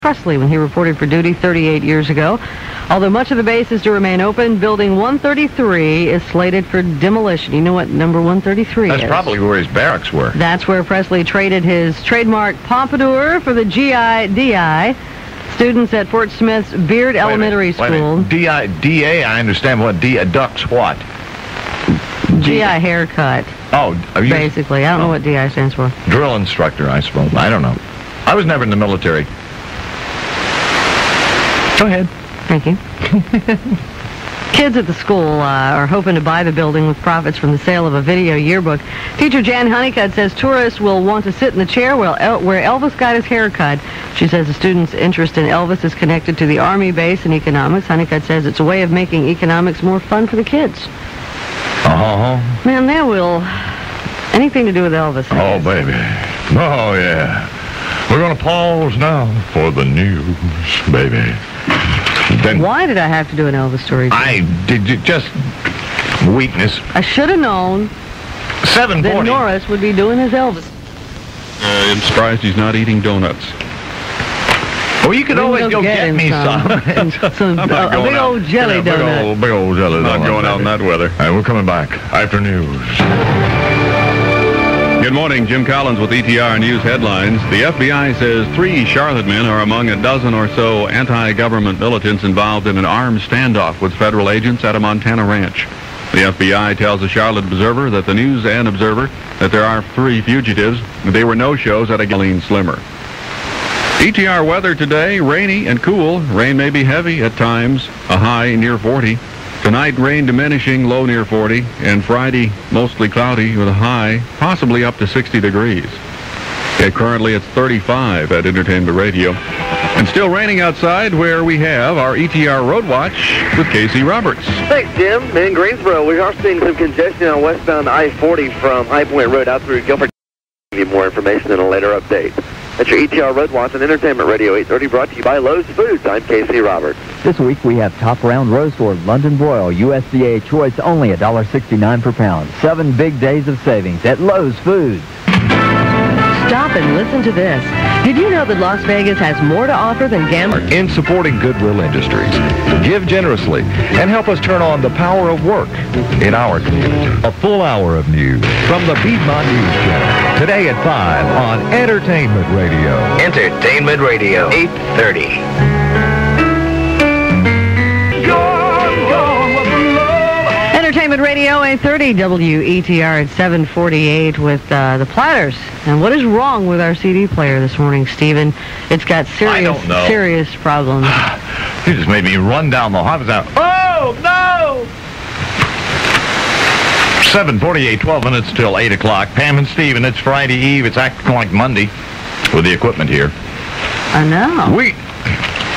Presley when he reported for duty 38 years ago. Although much of the base is to remain open, Building 133 is slated for demolition. You know what number 133 is? That's probably where his barracks were. That's where Presley traded his trademark pompadour for the GI-DI. Students at Fort Smith's Beard Elementary School. DA, I understand what ducks what? GI haircut. Oh, basically. I don't know what DI stands for. Drill instructor, I suppose. I don't know. I was never in the military. Go ahead. Thank you. Kids at the school are hoping to buy the building with profits from the sale of a video yearbook. Teacher Jan Honeycutt says tourists will want to sit in the chair where Elvis got his haircut. She says the students' interest in Elvis is connected to the Army base and economics. Honeycutt says it's a way of making economics more fun for the kids. Man, they will. Anything to do with Elvis. Oh, baby. Oh, yeah. We're going to pause now for the news, baby. Then why did I have to do an Elvis story? I did just weakness. I should have known 7:40 that Norris would be doing his Elvis. I'm surprised he's not eating donuts. Well, you could always go get me some. A big old jelly donut. Big old jelly donut. Not going out in that weather. All right, we're coming back after news. Good morning, Jim Collins with ETR News Headlines. The FBI says 3 Charlotte men are among a dozen or so anti-government militants involved in an armed standoff with federal agents at a Montana ranch. The FBI tells the Charlotte Observer that the News and Observer that there are 3 fugitives. They were no-shows at a Gasoline Slimmer. ETR weather today, rainy and cool. Rain may be heavy at times, a high near 40. Tonight, rain diminishing, low near 40. And Friday, mostly cloudy with a high, possibly up to 60 degrees. Currently, it's 35 at Entertainment Radio. And still raining outside where we have our ETR Road Watch with Casey Roberts. Thanks, Jim. In Greensboro, we are seeing some congestion on westbound I-40 from High Point Road out through Guilford. I'll give you more information in a later update. That's your ETR Road Watch on Entertainment Radio 830, brought to you by Lowe's Foods. I'm Casey Roberts. This week we have top round roast or London broil, USDA choice, only $1.69 per pound. 7 big days of savings at Lowe's Foods. Stop and listen to this. Did you know that Las Vegas has more to offer than gambling? In supporting Goodwill Industries, give generously and help us turn on the power of work in our community. A full hour of news from the Piedmont News Channel. Today at 5 on Entertainment Radio. Entertainment Radio, 830. Entertainment Radio 830 WETR at 7:48 with the Platters. And what is wrong with our CD player this morning, Stephen? It's got serious problems. You just made me run down the hall. Oh, no! 7:48, 12 minutes till 8 o'clock. Pam and Stephen, it's Friday Eve. It's acting like Monday with the equipment here. I know.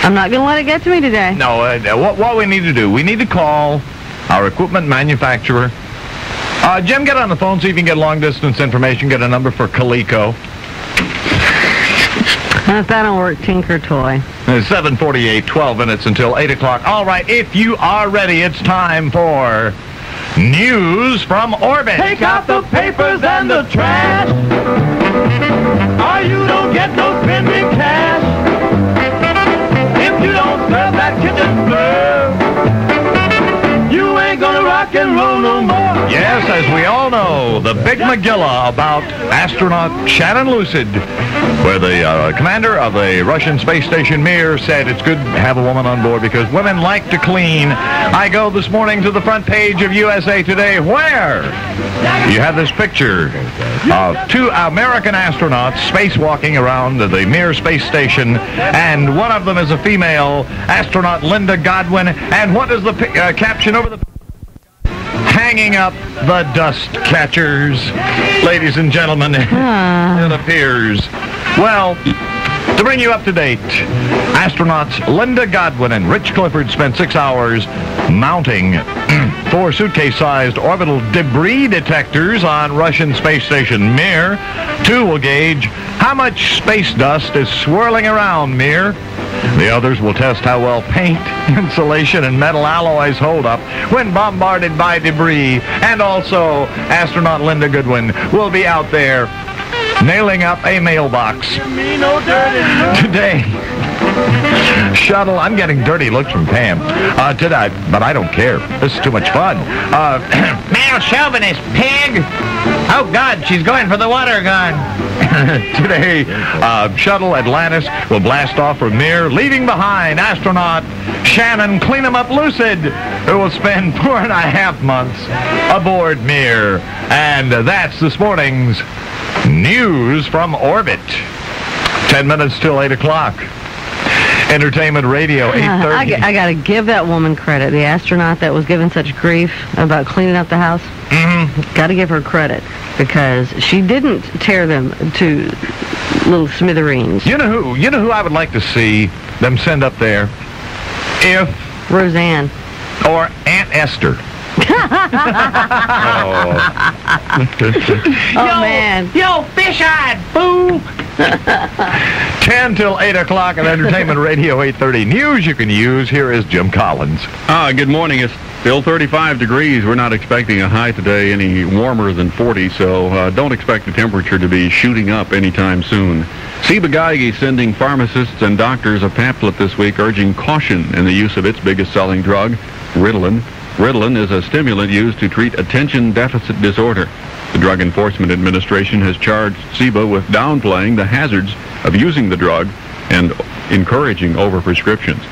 I'm not going to let it get to me today. No, what we need to do, we need to call our equipment manufacturer. Jim, get on the phone, see if you can get long-distance information, get a number for Coleco. If that don't work, Tinker Toy. 7:48, 12 minutes until 8 o'clock. All right, if you are ready, it's time for News from Orbit. Take out the papers and the trash, or you don't get no spending cash. If you don't serve that kitchen serve, you ain't gonna rock and roll no more. Yes, as we all know, the big Megillah about astronaut Shannon Lucid, where the commander of the Russian space station Mir said it's good to have a woman on board because women like to clean. I go this morning to the front page of USA Today, where you have this picture of 2 American astronauts spacewalking around the Mir space station, and one of them is a female astronaut, Linda Godwin. And what is the caption over the... Hanging up the dust catchers. Ladies and gentlemen, it appears. Well, to bring you up to date, astronauts Linda Godwin and Rich Clifford spent 6 hours mounting 4 suitcase-sized orbital debris detectors on Russian space station Mir. 2 will gauge how much space dust is swirling around Mir. The others will test how well paint, insulation, and metal alloys hold up when bombarded by debris. And also, astronaut Linda Goodwin will be out there nailing up a mailbox today. Shuttle, I'm getting dirty looks from Pam. But I don't care. This is too much fun. Male chauvinist, pig! Oh, God, she's going for the water gun. Today, Shuttle Atlantis will blast off from Mir, leaving behind astronaut Shannon Clean-em-up Lucid, who will spend 4.5 months aboard Mir. And that's this morning's news from orbit. 10 minutes till 8 o'clock. Entertainment Radio, 8:30. I got to give that woman credit. The astronaut that was given such grief about cleaning up the house. Mm-hmm. Got to give her credit because she didn't tear them to little smithereens. You know who I would like to see them send up there? If Roseanne. Or Aunt Esther. Oh, man. Yo, fish-eyed fool! 10 till 8 o'clock on Entertainment Radio 830. News you can use. Here is Jim Collins. Good morning. It's still 35 degrees. We're not expecting a high today any warmer than 40, so don't expect the temperature to be shooting up anytime soon. Ciba-Geigy sending pharmacists and doctors a pamphlet this week urging caution in the use of its biggest selling drug, Ritalin. Ritalin is a stimulant used to treat attention deficit disorder. The Drug Enforcement Administration has charged Ciba with downplaying the hazards of using the drug and encouraging overprescriptions.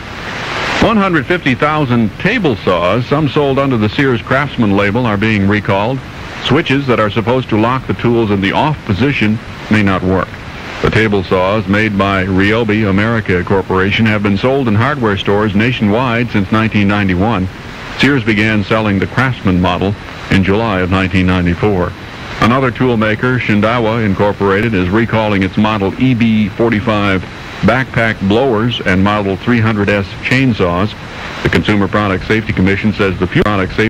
150,000 table saws, some sold under the Sears Craftsman label, are being recalled. Switches that are supposed to lock the tools in the off position may not work. The table saws made by Ryobi America Corporation have been sold in hardware stores nationwide since 1991. Sears began selling the Craftsman model in July of 1994. Another tool maker, Shindawa Incorporated, is recalling its Model EB45 backpack blowers and Model 300S chainsaws. The Consumer Product Safety Commission says the product safety